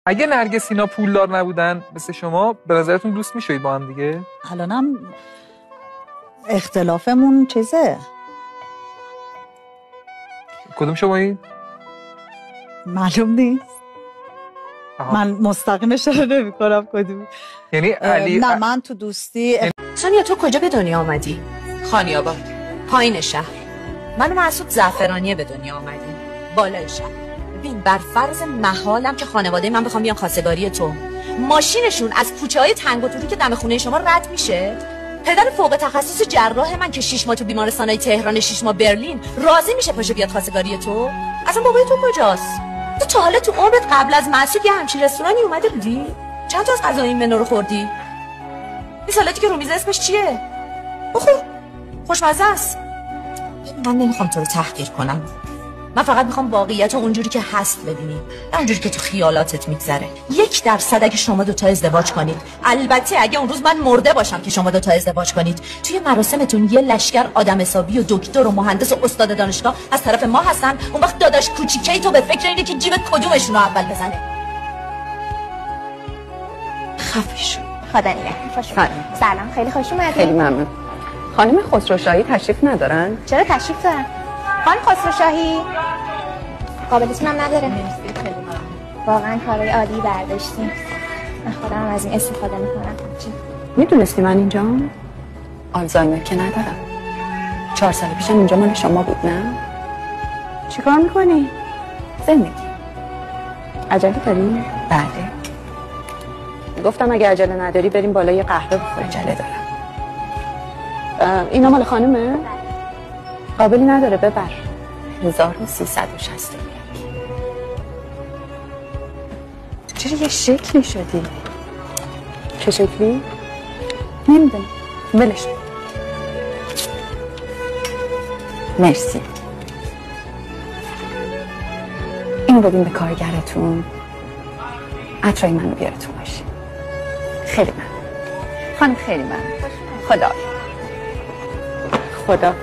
اگه نرگس اینا پولدار نبودن مثل شما، به نظرتون دوست میشوید با هم دیگه؟ الانم اختلافمون چیزه. کدوم شمایی؟ معلوم نیست. من مستقیمش رو نمی‌کنم کدوم. یعنی علی نه من تو دوستی. سونیا تو کجا به دنیا آمدی؟ خانیاباد، پایین شهر. من و مسعود زعفرانیه به دنیا آمدیم، بالای شهر. ببین بر فرض محالم که خانواده من بخوام بیان خواستگاری تو، ماشینشون از کوچه‌های تنگ و توری که دم خونه شما رد میشه، پدر فوق تخصص جراح من که 6 ماه تو بیمارستانای تهران، 6 ماه برلین، راضی میشه پاشو بیاد خواستگاری تو؟ اصلا بابای تو کجاست؟ تو تا حالا تو عمرت قبل از مسعود یه همچین رستورانی اومده بودی؟ چند تا از غذای این منو رو خوردی؟ این سالاتی که رو میز اسمش چیه؟ بخور، خوشمزه است. من نمیخوام تو رو تحقیر کنم، من فقط میخوام واقعیت رو اونجوری که هست ببینی، نه اونجوری که تو خیالاتت میگذره. 1% اگه شما دوتا ازدواج کنید، البته اگه اون روز من مرده باشم که شما دوتا ازدواج کنید، توی مراسمتون یه لشکر آدم حسابی و دکتر و مهندس و استاد دانشگاه از طرف ما هستن، اون وقت داداش کوچیکی تو به فکر اینه که جیب کدومشون رو اول بزنه. خفه شو. خدا نگهدار. سلام، خیلی خوش اومدید. خیلی ممنون. خانم خسروشاهی تشریف ندارن؟ چرا تشریف دارن؟ خانم خسروشاهی قابلیتون هم نداره. واقعا کارای عالی برداشتیم. من خودم از این استفاده میکنم. میدونستی من اینجام؟ آلزایمر که ندارم. 4 سال پیشم اینجا مال شما بود نه؟ چیکار میکنی؟ زندگی. عجله داری؟ بله. گفتم اگه عجله نداری بریم بالا یه قهوه بخوریم. عجله دارم. اینا مال خانومه؟ قابلی نداره ببر. 1360. چرا یه شکلی شدی؟ چه شکلی؟ نمیدونم. ولش کن. مرسی. اینو بدین به کارگرتون. عطرای منو بیاره تو ماشین. خیلی ممنون. خانم خیلی ممنون. خدا.